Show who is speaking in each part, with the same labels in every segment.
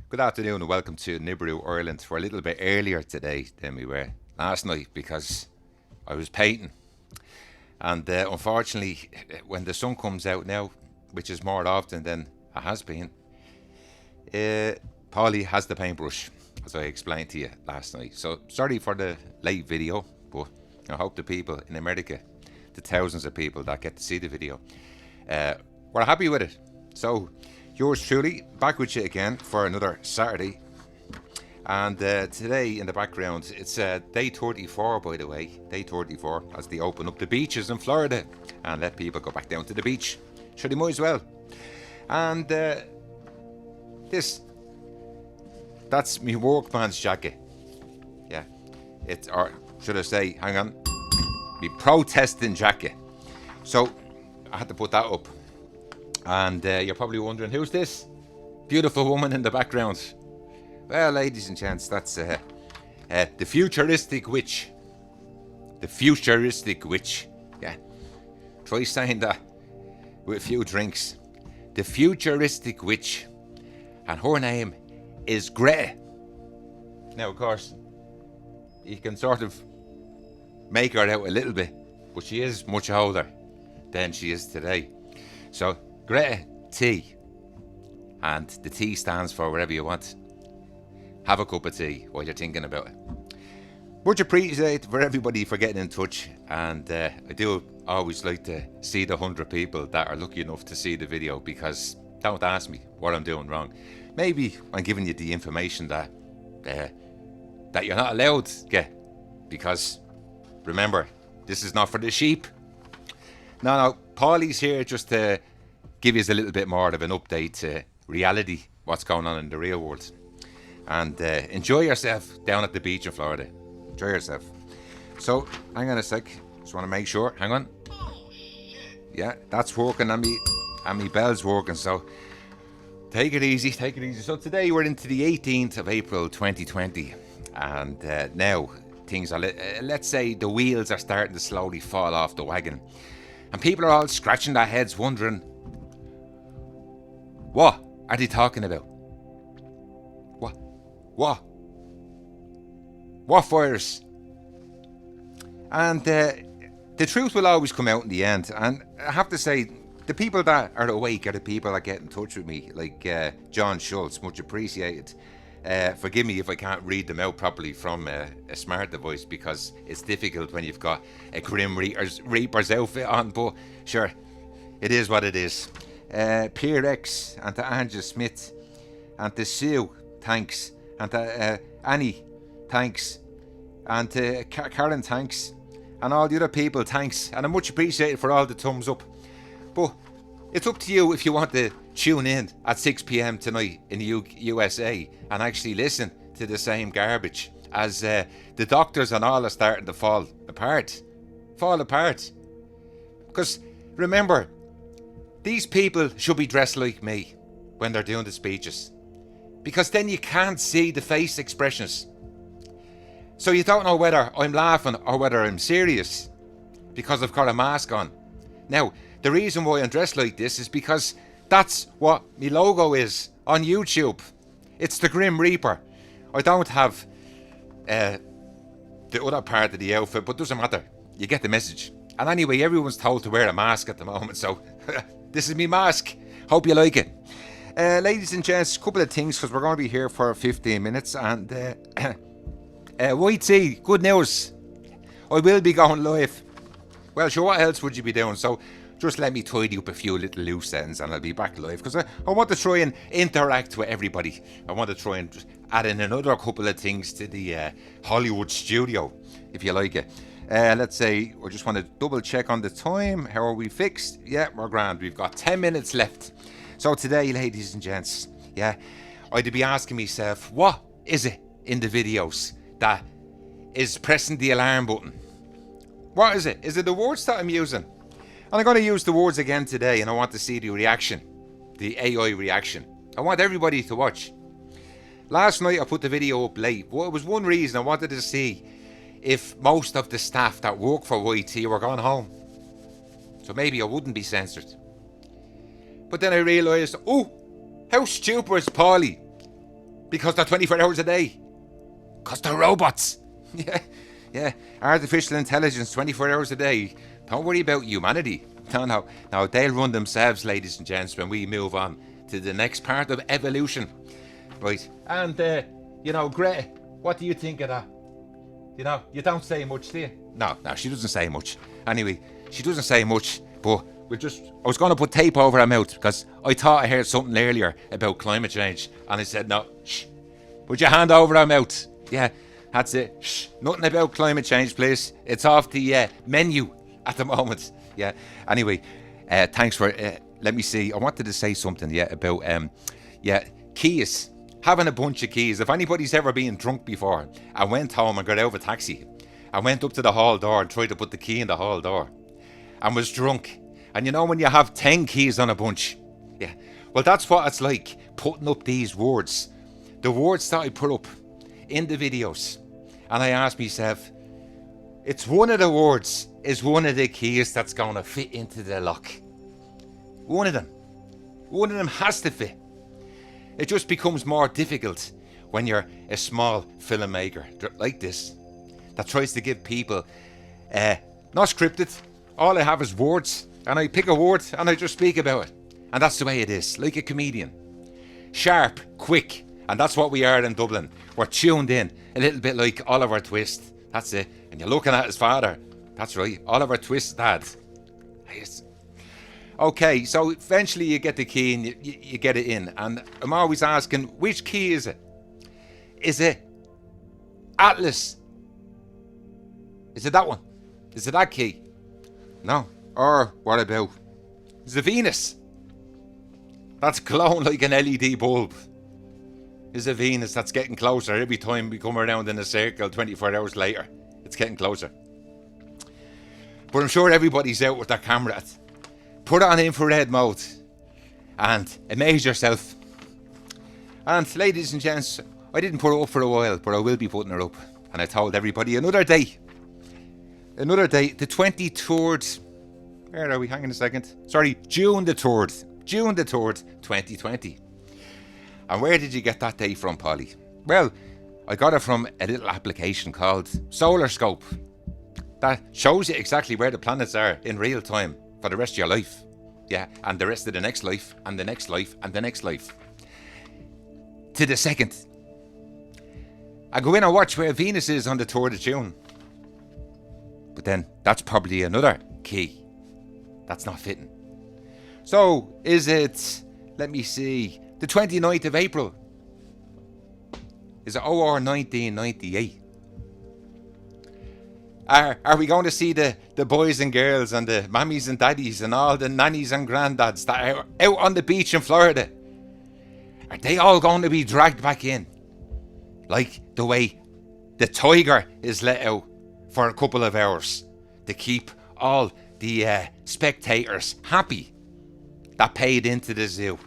Speaker 1: Good afternoon and welcome to Nibiru, Ireland. We're a little bit earlier today than we were last night because I was painting. And unfortunately, when the sun comes out now, which is more often than it has been, Polly has the paintbrush, as I explained to you last night. So sorry for the late video, but I hope the people in America, the thousands of people that get to see the video, were happy with it. So yours truly, back with you again for another Saturday. And today in the background, it's day 34, by the way. Day 34, as they open up the beaches in Florida and let people go back down to the beach. Sure, they might as well. And that's me workman's jacket. Yeah, or should I say, hang on, me protesting jacket. So I had to put that up. And you're probably wondering, who's this beautiful woman in the background? Well, ladies and gents, that's the futuristic witch. The futuristic witch. Yeah. Try saying that with a few drinks. The futuristic witch. And her name is Greta. Now, of course, you can sort of make her out a little bit, but she is much older than she is today. So, Greta T. And the T stands for whatever you want. Have a cup of tea while you're thinking about it. Much appreciate for everybody for getting in touch, and I do always like to see the 100 people that are lucky enough to see the video, because don't ask me what I'm doing wrong. Maybe I'm giving you the information that you're not allowed to get, because remember, this is not for the sheep. No, Paulie's here just to give you a little bit more of an update to reality, what's going on in the real world. And enjoy yourself down at the beach in Florida. Enjoy yourself. So, hang on a sec. Just want to make sure. Hang on. Yeah, that's working, and me bell's working. So, take it easy. So, today we're into the 18th of April 2020. And now, things are, let's say the wheels are starting to slowly fall off the wagon. And people are all scratching their heads wondering, what are they talking about? What virus? And the truth will always come out in the end. And I have to say, the people that are awake are the people that get in touch with me, like John Schultz, much appreciated. Forgive me if I can't read them out properly from a smart device, because it's difficult when you've got a Grim Reaper's outfit on, but sure, it is what it is. Pierre X, and to Andrew Smith, and to Sue, thanks, and to Annie, thanks, and to Karen, thanks, and all the other people, thanks, and I'm much appreciated for all the thumbs up. But it's up to you if you want to tune in at 6 p.m. tonight in the USA and actually listen to the same garbage, as the doctors and all are starting to fall apart. Because remember, these people should be dressed like me when they're doing the speeches, because then you can't see the face expressions. So you don't know whether I'm laughing or whether I'm serious, because I've got a mask on. Now, the reason why I'm dressed like this is because that's what my logo is on YouTube. It's the Grim Reaper. I don't have the other part of the outfit, but it doesn't matter. You get the message. And anyway, everyone's told to wear a mask at the moment, so this is me mask. Hope you like it. Ladies and gents, a couple of things, because we're going to be here for 15 minutes. And YT, good news. I will be going live. Well, sure, what else would you be doing? So just let me tidy up a few little loose ends and I'll be back live, because I want to try and interact with everybody. I want to try and just add in another couple of things to the Hollywood studio, if you like it. Let's say, I just want to double check on the time. How are we fixed? Yeah, we're grand. We've got 10 minutes left. So today, ladies and gents, yeah, I'd be asking myself, what is it in the videos that is pressing the alarm button? What is it? Is it the words that I'm using? And I'm going to use the words again today, and I want to see the reaction, the AI reaction. I want everybody to watch. Last night I put the video up late. Well, it was one reason I wanted to see if most of the staff that work for YT were gone home. So maybe I wouldn't be censored. But then I realised, oh, how stupid is Paulie? Because they're 24 hours a day. Because they're robots. Yeah, yeah. Artificial intelligence, 24 hours a day. Don't worry about humanity. No. Now, they'll run themselves, ladies and gents, when we move on to the next part of evolution. Right. And, Greta, what do you think of that? You don't say much, do you? No, she doesn't say much. Anyway, she doesn't say much, but I was going to put tape over her mouth because I thought I heard something earlier about climate change, and I said, no, shh, put your hand over her mouth. Yeah, that's it. Shh, nothing about climate change, please. It's off the menu at the moment. Yeah, anyway, thanks for, let me see, I wanted to say something, about, keys. Having a bunch of keys. If anybody's ever been drunk before, I went home and got out of a taxi. I went up to the hall door and tried to put the key in the hall door and was drunk. And when you have 10 keys on a bunch, yeah, well, that's what it's like putting up these words. The words that I put up in the videos. And I asked myself, it's one of the words is one of the keys that's going to fit into the lock. One of them has to fit. It just becomes more difficult when you're a small filmmaker like this that tries to give people, not scripted, all I have is words, and I pick a word and I just speak about it. And that's the way it is, like a comedian. Sharp, quick, and that's what we are in Dublin. We're tuned in, a little bit like Oliver Twist. That's it. And you're looking at his father. That's right, Oliver Twist's dad. Yes. Okay, so eventually you get the key and you get it in. And I'm always asking, which key is it? Is it Atlas? Is it that one? Is it that key? No. Or what about, is it Venus? That's glowing like an LED bulb. Is it Venus that's getting closer every time we come around in a circle 24 hours later? It's getting closer. But I'm sure everybody's out with their camera. Put it on infrared mode and amaze yourself. And ladies and gents, I didn't put it up for a while, but I will be putting it up. And I told everybody another day, the 23rd, where are we, hang on a second, sorry, June the 3rd, 2020. And where did you get that day from, Polly? Well, I got it from a little application called Solar Scope that shows you exactly where the planets are in real time for the rest of your life. Yeah, and the rest of the next life, and the next life, and the next life. To the second. I go in and watch where Venus is on the 3rd of June. But then, that's probably another key that's not fitting. So, is it, let me see, the 29th of April? Is it OR 1998? Are we going to see the boys and girls and the mammies and daddies and all the nannies and granddads that are out on the beach in Florida? Are they all going to be dragged back in? Like the way the tiger is let out for a couple of hours to keep all the spectators happy that paid into the zoo.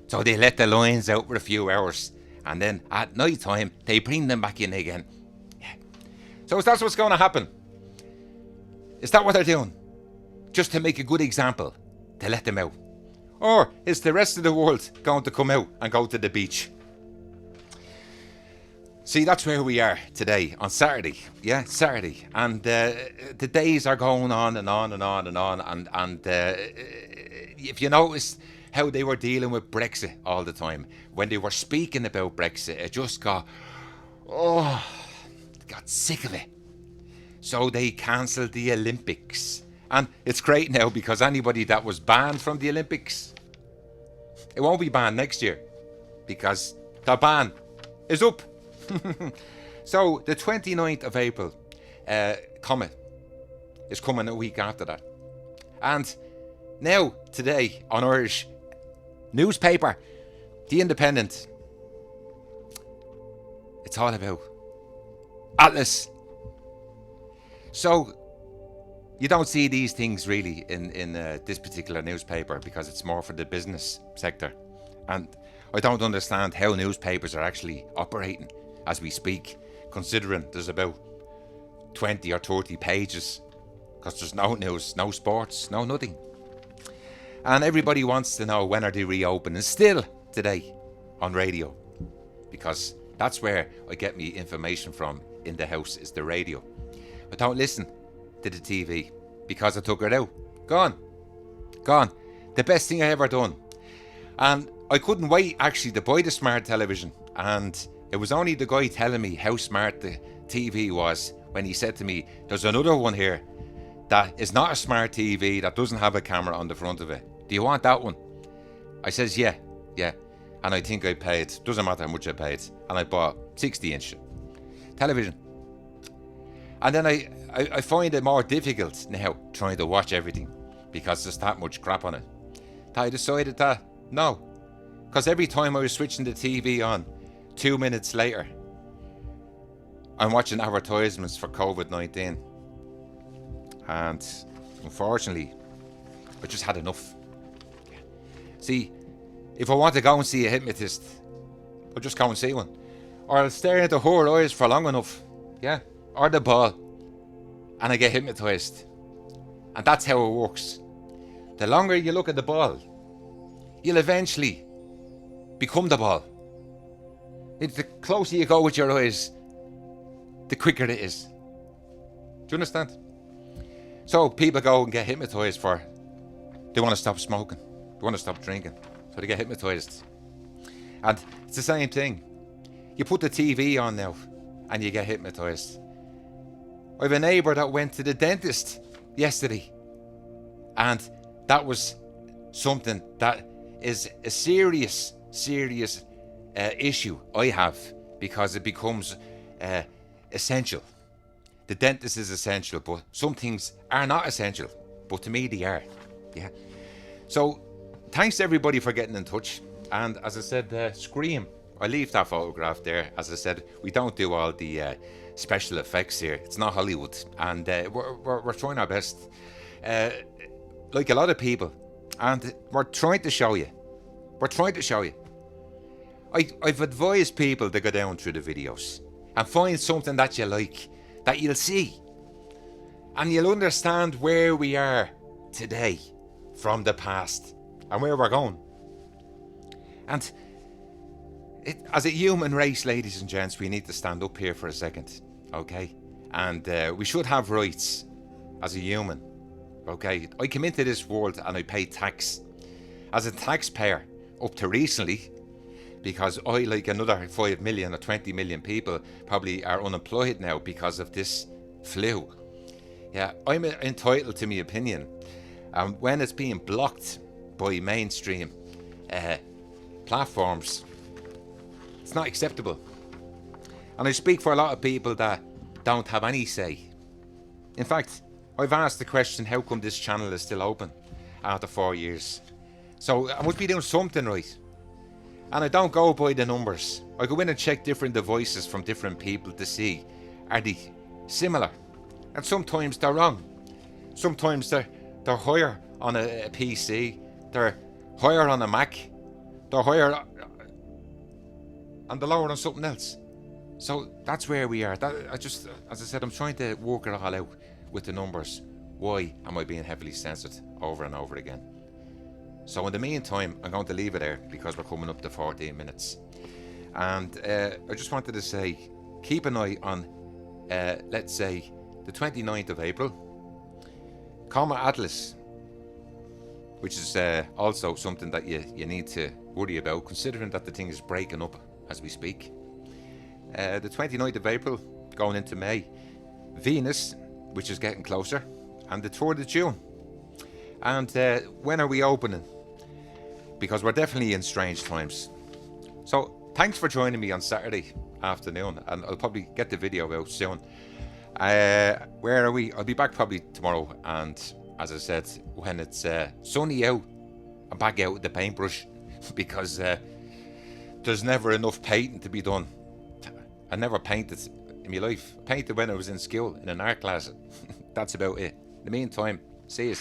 Speaker 1: So they let the lions out for a few hours and then at night time they bring them back in again. Yeah. So that's what's going to happen. Is that what they're doing? Just to make a good example, to let them out? Or is the rest of the world going to come out and go to the beach? See, that's where we are today, on Saturday. Yeah, Saturday. And the days are going on and on and on and on. And if you notice how they were dealing with Brexit all the time, when they were speaking about Brexit, it just got sick of it. So they cancelled the Olympics. And it's great now because anybody that was banned from the Olympics, it won't be banned next year because the ban is up. So the 29th of April, Comet is coming a week after that. And now, today, on Irish newspaper, The Independent, it's all about Atlas. So, you don't see these things really in this particular newspaper because it's more for the business sector. And I don't understand how newspapers are actually operating as we speak, considering there's about 20 or 30 pages because there's no news, no sports, no nothing. And everybody wants to know when are they reopening. Still today on radio, because that's where I get me information from in the house, is the radio. I don't listen to the TV because I took it out. Gone. The best thing I ever done. And I couldn't wait actually to buy the smart television, and it was only the guy telling me how smart the TV was when he said to me, there's another one here that is not a smart TV, that doesn't have a camera on the front of it. Do you want that one? I says, yeah. And I think I paid, doesn't matter how much I paid, and I bought 60-inch television. And then I find it more difficult now trying to watch everything because there's that much crap on it. I decided that no, because every time I was switching the TV on, 2 minutes later, I'm watching advertisements for COVID-19. And unfortunately, I just had enough. See, if I want to go and see a hypnotist, I'll just go and see one. Or I'll stare into her eyes for long enough, or the ball, and I get hypnotised. And that's how it works. The longer you look at the ball, you'll eventually become the ball. The closer you go with your eyes, the quicker it is. Do you understand? So people go and get hypnotised for, they want to stop smoking, they want to stop drinking, so they get hypnotised. And it's the same thing. You put the TV on now and you get hypnotised. I have a neighbour that went to the dentist yesterday, and that was something that is a serious issue I have, because it becomes essential. The dentist is essential, but some things are not essential, but to me they are. Yeah. So thanks to everybody for getting in touch. And as I said, Scream, I leave that photograph there. As I said, we don't do all the special effects here. It's not Hollywood, and we're trying our best, like a lot of people, and we're trying to show you. I've advised people to go down through the videos and find something that you like, that you'll see, and you'll understand where we are today from the past and where we're going. And as a human race, ladies and gents, we need to stand up here for a second, okay? And we should have rights as a human, okay? I came into this world and I paid tax. As a taxpayer, up to recently, because I, like another 5 million or 20 million people, probably are unemployed now because of this flu. Yeah, I'm entitled to my opinion. When it's being blocked by mainstream platforms, it's not acceptable. And I speak for a lot of people that don't have any say. In fact, I've asked the question, how come this channel is still open after 4 years? So I must be doing something right. And I don't go by the numbers. I go in and check different devices from different people to see, are they similar? And sometimes they're wrong. Sometimes they're higher on a PC, they're higher on a Mac, they're higher and they're lower on something else. So that's where we are. As I said, I'm trying to work it all out with the numbers. Why am I being heavily censored over and over again? So in the meantime, I'm going to leave it there because we're coming up to 14 minutes. And I just wanted to say, keep an eye on, let's say, the 29th of April, Comet Atlas, which is also something that you need to worry about, considering that the thing is breaking up as we speak. The 29th of April, going into May, Venus, which is getting closer, and the 3rd of June. And when are we opening? Because we're definitely in strange times. So thanks for joining me on Saturday afternoon, and I'll probably get the video out soon. Where are we? I'll be back probably tomorrow, and as I said, when it's sunny out, I'm back out with the paintbrush because there's never enough painting to be done. I never painted in my life. I painted when I was in school in an art class. That's about it. In the meantime, see you.